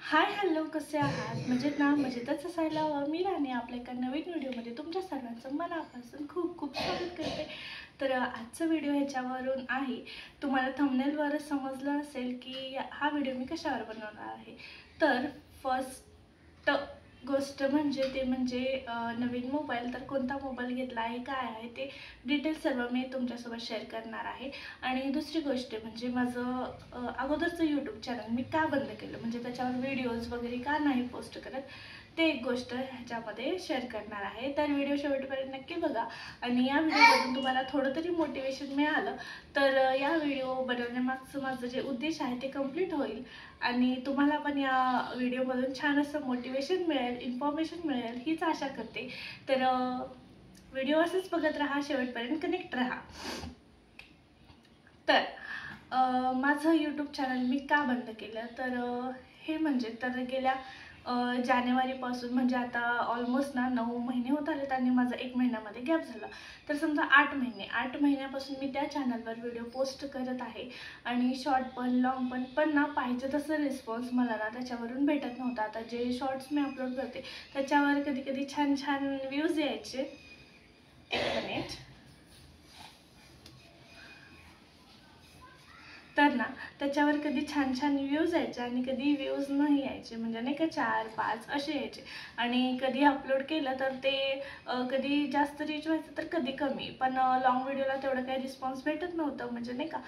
Hi hello, कसे आहात? मजेत ना? मजेतच असायला हवं. मी राणी आपल्या एका नवीन व्हिडिओमध्ये तुमच्या सर्वांचं मनापासून खूप खूप स्वागत करते. तर आजचा व्हिडिओ ह्याच्यावरून आहे, तुम्हाला थंबनेलवरच समजलं असेल की हा व्हिडिओ मी कशावर बनवणार आहे. तर फर्स्ट गोष्ट म्हणजे ते म्हणजे नवीन मोबाईल. तर कोणता मोबाईल घेतला आहे, काय आहे ते डिटेल्स सर्व मी तुमच्यासोबत शेअर करणार आहे. आणि दुसरी गोष्ट म्हणजे माझं अगोदरचं यूट्यूब चॅनल मी का बंद केलं, म्हणजे त्याच्यावर व्हिडिओज वगैरे का नाही पोस्ट करत, ते एक गोष्ट ह्याच्यामध्ये शेअर करणार आहे. तर व्हिडिओ शेवटपर्यंत नक्की बघा. आणि या व्हिडिओमधून तुम्हाला थोडं तरी मोटिवेशन मिळालं तर या व्हिडिओ बनवण्यामागचं माझं जे उद्देश आहे ते कंप्लीट होईल. आणि तुम्हाला पण या व्हिडिओमधून छान असं मोटिवेशन मिळेल, इन्फॉर्मेशन मिळेल हीच आशा करते. तर व्हिडिओ असंच बघत राहा, शेवटपर्यंत कनेक्ट राहा. तर माझं यूट्यूब चॅनल मी का बंद केलं, तर हे म्हणजे तर गेल्या जानेवारीपासून म्हणजे आता ऑलमोस्ट 9 महिने होत आलेत आणि माझा 1 महिन्यामध्ये गॅप झाला. तर समजा 8 महिन्यापासून मी त्या चॅनलवर व्हिडिओ पोस्ट करत आहे. आणि शॉर्ट पण लॉंग पण पाहिजे तसं रिस्पॉन्स मला त्याच्यावरून भेटत नव्हता. आता जे शॉर्ट्स मी अपलोड करते त्याच्यावर कधी कधी छान छान व्ह्यूज यायचे. एक मिनिट. तर त्याच्यावर कधी छान छान व्ह्यूज यायचे आणि कधी व्ह्यूज नाही यायचे, म्हणजे नाही का 4-5 असे यायचे. आणि कधी अपलोड केलं तर ते कधी जास्त रीच व्हायचं तर कधी कमी. पण लॉंग व्हिडिओला तेवढं काही रिस्पॉन्स भेटत नव्हतं, म्हणजे नाही का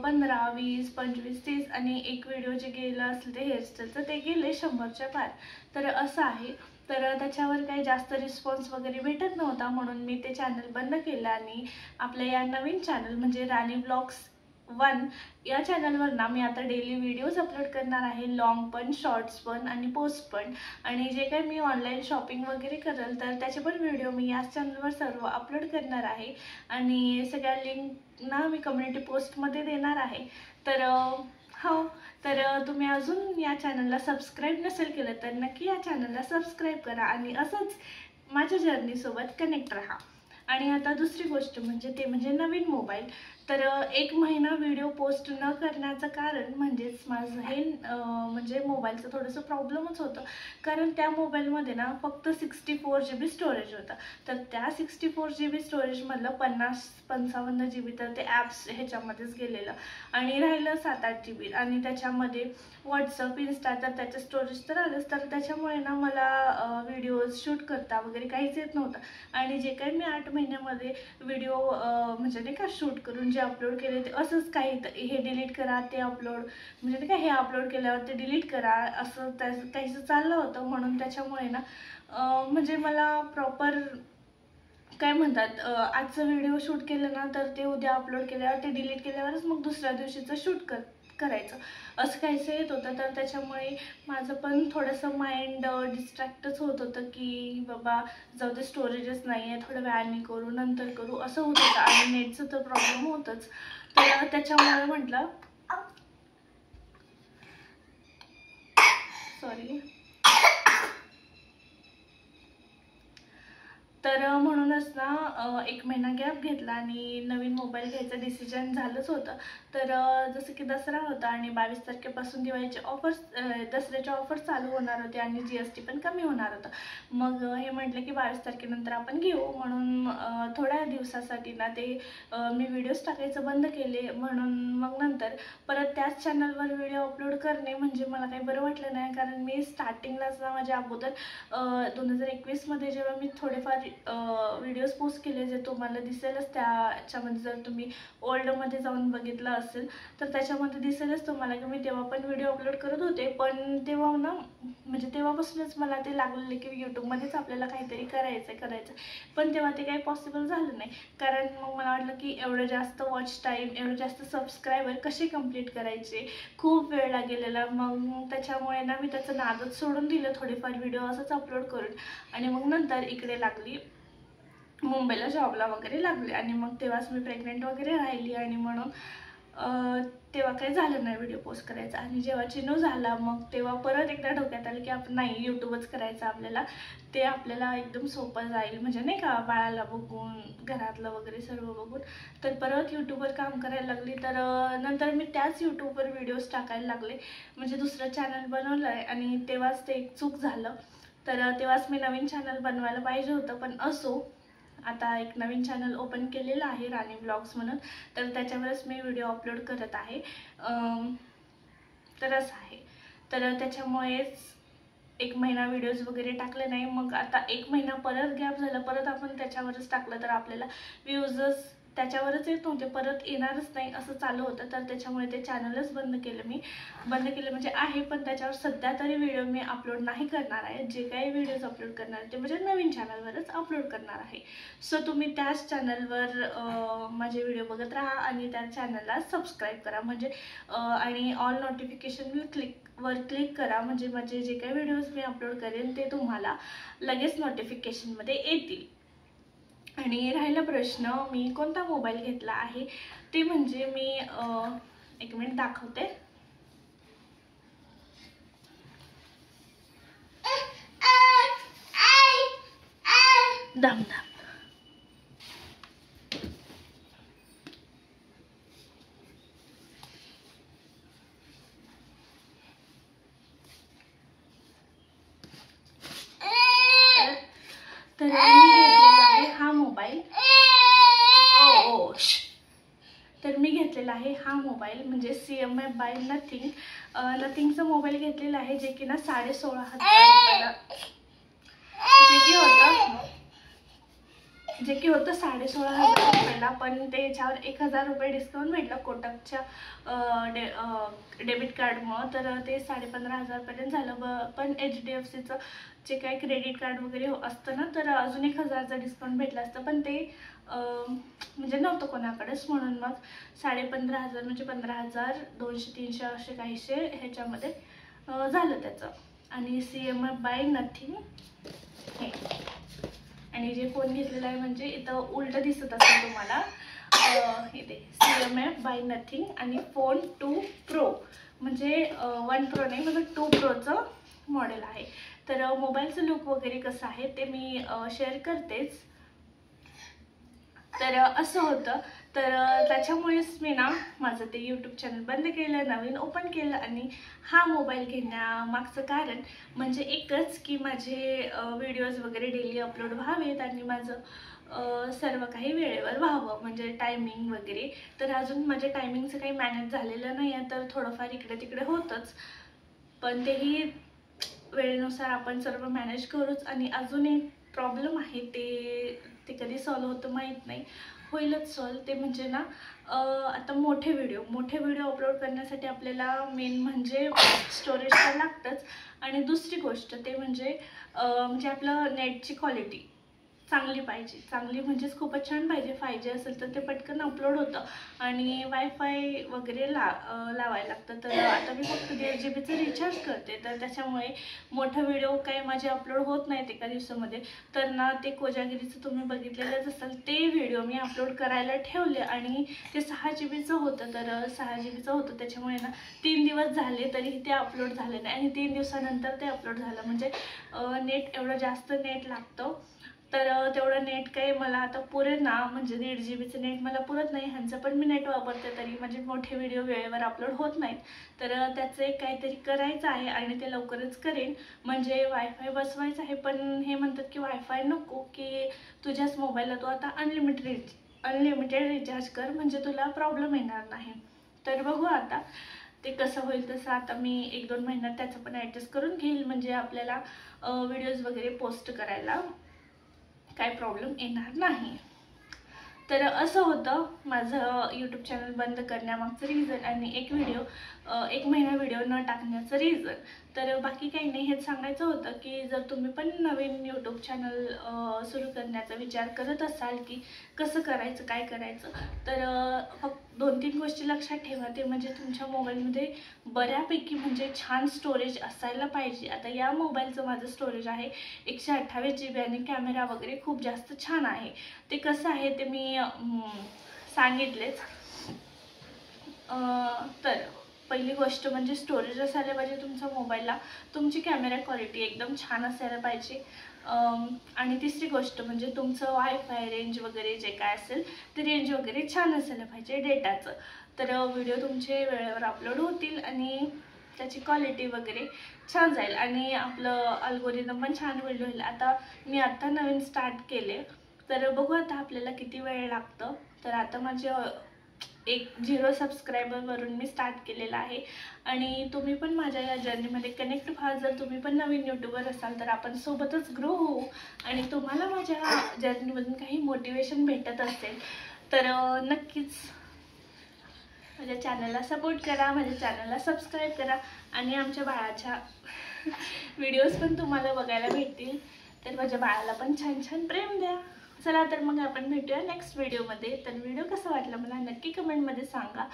15, 20, 25, 30 आणि एक व्हिडिओ जे गेलं असलं ते हेअरस्टाईलचं ते गेले 100च्या पार. तर असं आहे. तर त्याच्यावर काही जास्त रिस्पॉन्स वगैरे भेटत नव्हता, म्हणून मी ते चॅनल बंद केलं. आणि आपल्या या नवीन चॅनल म्हणजे राणी ब्लॉग्स 1 या चॅनलवर मी आता डेली व्हिडिओज अपलोड करणार आहे, लॉंग पण, शॉर्ट्स पण आणि पोस्ट पण. आणि जे काही मी ऑनलाईन शॉपिंग वगैरे करेल तर त्याचे पण व्हिडिओ मी याच चॅनलवर सर्व अपलोड करणार आहे. आणि सगळ्या लिंक मी कम्युनिटी पोस्टमध्ये देणार आहे. तर हो, तर तुम्ही अजून या चॅनलला सबस्क्राईब नसेल केलं तर नक्की या चॅनलला सबस्क्राईब करा आणि असंच माझ्या जर्नीसोबत कनेक्ट राहा. आणि आता दुसरी गोष्ट म्हणजे ते म्हणजे नवीन मोबाईल. तर 1 महिना व्हिडिओ पोस्ट न करण्याचं कारण म्हणजेच माझं हे म्हणजे मोबाईलचं थोडंसं प्रॉब्लेमच होतं. कारण त्या मोबाईलमध्ये फक्त 64 GB स्टोरेज होतं. तर त्या 64 GB स्टोरेजमधलं 50-55 GB तर ते ॲप्स ह्याच्यामध्येच गेलेलं. आणि राहिलं 7-8 GB. आणि त्याच्यामध्ये व्हॉट्सअप, इन्स्टा तर त्याचं स्टोरेज तर आलंच. तर त्याच्यामुळे मला व्हिडिओज शूट करता वगैरे काहीच येत नव्हतं. आणि जे काही मी 8 महिन्यामध्ये व्हिडिओ म्हणजे नाही का शूट करून जे अपलोड केले ते असंच काही, हे डिलीट करा ते अपलोड, म्हणजे नाही का हे अपलोड केल्यावर ते डिलीट करा, असं काहीच चाललं होतं. म्हणून त्याच्यामुळे म्हणजे मला प्रॉपर काय म्हणतात, आजचं व्हिडिओ शूट केलं तर ते उद्या अपलोड केल्यावर ते डिलीट केल्यावरच मग दुसऱ्या दिवशीचं शूट करायचं असं काहीसं येत होतं. तर त्याच्यामुळे माझं पण थोडंसं माइंड डिस्ट्रॅक्टच होत होतं की बाबा जाऊ दे, स्टोरेजच नाही आहे, थोडं वेळाने करू, नंतर करू असं होत होतं. आणि नेटचं तर प्रॉब्लेम होतच. तर त्याच्यामुळे म्हटलं सॉरी. तर म्हणूनच 1 महिना गॅप घेतला आणि नवीन मोबाईल घ्यायचं डिसिजन झालंच होतं. तर जसं की दसरा होता आणि 22 तारखेपासून दिवाळीचे ऑफर्स, दसऱ्याचे ऑफर्स चालू होणार होते आणि GST पण कमी होणार होतं. मग हे म्हटलं की 22 तारखेनंतर आपण घेऊ, म्हणून थोड्या दिवसासाठी ते मी व्हिडिओज टाकायचं बंद केले. म्हणून मग नंतर परत त्याच चॅनलवर व्हिडिओ अपलोड करणे म्हणजे मला काही बरं वाटलं नाही. कारण मी स्टार्टिंगलाच माझ्या अगोदर 2021मध्ये जेव्हा मी थोडेफार व्हिडिओज पोस्ट केले, जे तुम्हाला दिसेलच त्याच्यामध्ये, जर तुम्ही ओल्डमध्ये जाऊन बघितलं असेल तर त्याच्यामध्ये दिसेलच तुम्हाला की मी तेव्हा पण व्हिडिओ अपलोड करत होते. पण तेव्हा म्हणजे तेव्हापासूनच मला ते लागलेलं की यूट्यूबमध्येच आपल्याला काहीतरी करायचं. पण तेव्हा ते काही पॉसिबल झालं नाही. कारण मग मला वाटलं की एवढं जास्त वॉच टाईम, एवढं जास्त सबस्क्रायबर कसे कंप्लीट करायचे, खूप वेळ लागलेला. मग त्याच्यामुळे मी त्याचं नादच सोडून दिलं, थोडेफार व्हिडिओ असंच अपलोड करून. आणि मग नंतर इकडे लागली, मुंबईला जॉबला वगैरे लागले. आणि मग तेव्हाच मी प्रेग्नेंट वगैरे राहिली. आणि म्हणून तेव्हा काही झालं नाही व्हिडिओ पोस्ट करायचा. आणि जेव्हा चिनू झाला मग तेव्हा परत एकदा डोक्यात आलं की आपण नाही यूट्यूबच करायचं आपल्याला, ते आपल्याला एकदम सोपं जाईल म्हणजे नाही का, बाळाला बघून घरातलं वगैरे सर्व बघून. तर परत यूट्यूबवर काम करायला लागली. तर नंतर मी त्याच यूट्यूबवर व्हिडिओज टाकायला लागले, म्हणजे दुसरं चॅनल बनवलं आहे. आणि तेव्हाच ते एक चूक झालं. तर तेव्हाच मी नवीन चॅनल बनवायला पाहिजे होतं, पण असो, आता एक नवीन चॅनल ओपन केलेलं आहे राणी ब्लॉग्स म्हणून. तर त्याच्यावरच मी व्हिडिओ अपलोड करत आहे. तर असं आहे. तर त्याच्यामुळेच 1 महिना व्हिडिओज वगैरे टाकले नाही. मग आता 1 महिना परत गॅप झाला, परत आपण त्याच्यावरच टाकलं तर आपल्याला व्ह्यूजच त्याच्यावरच येत नव्हते, परत येणारच नाही असं चालू होतं. तर त्याच्यामुळे ते चॅनलच बंद केलं. मी बंद केलं म्हणजे आहे, पण त्याच्यावर सध्या तरी व्हिडिओ मी अपलोड नाही करणार आहे. जे काही व्हिडिओज अपलोड करणार आहे ते म्हणजे नवीन चॅनलवरच अपलोड करणार आहे. सो तुम्ही त्याच चॅनलवर माझे व्हिडिओ बघत राहा आणि त्या चॅनलला सबस्क्राईब करा, म्हणजे आणि ऑल नोटिफिकेशन क्लिक करा, म्हणजे माझे जे काही व्हिडिओज मी अपलोड करेन ते तुम्हाला लगेच नोटिफिकेशनमध्ये येतील. आणि राहिला प्रश्न मी कोणता मोबाईल घेतला आहे, ते म्हणजे मी 1 मिनिट दाखवते. दाम तर मी घेतलेला आहे हा मोबाईल. तर मी घेतलेला आहे हा मोबाईल म्हणजे CMF बाय नथिंगचा मोबाईल घेतलेला आहे, जे की ना 16,500 रुपयाला, जे की होतं 16,500 रुपयाला. पण त्याच्यावर 1,000 रुपये डिस्काउंट भेटलं कोटकच्या डेबिट कार्डमुळं. तर ते 15,500 पर्यंत झालं. पण HDFCचं जे काही क्रेडिट कार्ड वगैरे असतं ना, तर अजून 1,000चा डिस्काउंट भेटलं असतं, पण ते म्हणजे नव्हतं कोणाकडेच. म्हणून मग 15,500 म्हणजे 15,000 200-300 असे काहीसे ह्याच्यामध्ये झालं त्याचं. आणि CMF बाय नथिंग हे. आणि जे फोन घेतलेला आहे म्हणजे इथं उलट दिसत असेल तुम्हाला, इथे CMF बाय नथिंग आणि फोन 2 Pro, म्हणजे 1 Pro नाही, म्हणजे 2 Proचं मॉडेल आहे. तर मोबाईलचं लुक वगैरे कसं आहे ते मी शेअर करतेच. तर असं होतं. तर त्याच्यामुळेच मी ना माझं ते यूट्यूब चॅनल बंद केलं, नवीन ओपन केलं. आणि हा मोबाईल घेण्यामागचं कारण म्हणजे एकच की माझे व्हिडिओज वगैरे डेली अपलोड व्हावेत आणि माझं सर्व काही वेळेवर व्हावं, म्हणजे टायमिंग वगैरे. तर अजून माझ्या टायमिंगचं काही मॅनेज झालेलं नाही आहे, तर थोडंफार इकडे तिकडे होतंच, पण तेही वेळेनुसार आपण सर्व मॅनेज करूच. आणि अजून एक प्रॉब्लेम आहे, ते कधी सॉल्व होतं माहीत नाही, होईलच सॉल्व. ते म्हणजे ना आता मोठे व्हिडिओ अपलोड करण्यासाठी आपल्याला मेन म्हणजे स्टोरेज तर लागतंच. आणि दुसरी गोष्ट ते म्हणजे आपलं नेटची क्वालिटी चांगली पाहिजे. चांगली म्हणजेच खूपच छान पाहिजे. 5G असेल तर ते पटकन अपलोड होतं. आणि वायफाय वगैरे लावायला लागतं. तर आता मी फक्त 1.5 GBचं रिचार्ज करते, तर त्याच्यामुळे मोठं व्हिडिओ काही माझे अपलोड होत नाहीत एका दिवसामध्ये. तर ना ते कोजागिरीचं तुम्ही बघितलेलंच असाल, ते व्हिडिओ मी अपलोड करायला ठेवले आणि ते 6 GBचं होतं. तर 6 GBचं होतं, त्याच्यामुळे ना 3 दिवस झाले तरीही ते अपलोड झाले नाही. आणि 3 दिवसानंतर ते अपलोड झालं. म्हणजे नेट एवढं जास्त नेट लागतं, तर तेवढं नेट काही मला आता पुरेल ना, म्हणजे 1.5 GBचं नेट मला पुरत नाही. ह्यांचं पण मी नेट वापरते, तरी माझे मोठे व्हिडिओ वेळेवर अपलोड होत नाहीत. तर त्याचं एक काहीतरी करायचं आहे आणि ते लवकरच करेन. म्हणजे वायफाय बसवायचं आहे, पण हे म्हणतात की वायफाय नको, की तुझ्याच मोबाईलला तू आता अनलिमिटेड रिचार्ज कर, म्हणजे तुला प्रॉब्लेम येणार नाही. तर बघू आता ते कसं होईल तसं. आता मी 1-2 महिन्यात त्याचं पण ॲडजस्ट करून घेईल, म्हणजे आपल्याला व्हिडिओज वगैरे पोस्ट करायला काय प्रॉब्लेम येणार नाही. तर असं होतं माझं यूट्यूब चॅनल बंद करण्यामागचं रिझन आणि 1 महिना व्हिडिओ न टाकण्याचं रिझन. तर बाकी काही नाही, हेच सांगायचं होतं की जर तुम्ही पण नवीन यूट्यूब चॅनल सुरू करण्याचा विचार करत असाल की कसं करायचं, काय करायचं, तर फक्त 2-3 गोष्टी लक्षात ठेवा. ते म्हणजे तुमच्या मोबाईलमध्ये बऱ्यापैकी म्हणजे छान स्टोरेज असायला पाहिजे. आता या मोबाईलचं माझं स्टोरेज आहे 128 GB आणि कॅमेरा वगैरे खूप जास्त छान आहे. ते कसं आहे ते मी सांगितलेच. तर पहिली गोष्ट म्हणजे स्टोरेज असायला पाहिजे तुमच्या मोबाईलला, तुमची कॅमेरा क्वालिटी एकदम छान असायला पाहिजे. आणि तिसरी गोष्ट म्हणजे तुमचं वायफाय रेंज वगैरे जे काय असेल ते रेंज वगैरे छान असायला पाहिजे डेटाचं. तर व्हिडिओ तुमचे वेळेवर अपलोड होतील आणि त्याची क्वालिटी वगैरे छान जाईल आणि आपलं अल्गोरिदम पण छान बिल्ड होईल. मी आता नवीन स्टार्ट केले, तर बघू आता आपल्याला किती वेळ लागतं. तर आता माझे 0 सबस्क्रायबरवरून मी स्टार्ट केलेलं आहे आणि तुम्ही पण माझ्या या जर्नीमध्ये कनेक्ट व्हा. जर तुम्ही पण नवीन यूट्यूबर असाल तर आपण सोबतच ग्रो होऊ आणि तुम्हाला माझ्या जर्नीमधून काही मोटिवेशन भेटत असेल तर नक्कीच माझ्या चॅनलला सपोर्ट करा, माझ्या चॅनलला सबस्क्राईब करा आणि आमच्या बाळाच्या व्हिडिओज पण तुम्हाला बघायला भेटतील. तर माझ्या बाळाला पण छान छान प्रेम द्या. चला तर मग आपण भेटूया नेक्स्ट व्हिडिओमध्ये. तर व्हिडिओ कसा वाटला मला नक्की कमेंटमध्ये सांगा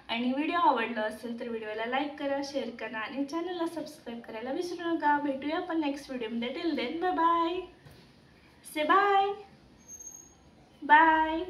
आणि व्हिडिओ आवडला असेल तर व्हिडिओला लाईक करा, शेअर करा आणि चॅनलला सबस्क्राईब करायला विसरू नका. भेटूया आपण नेक्स्ट व्हिडिओमध्ये. Till then bye bye. Say bye bye.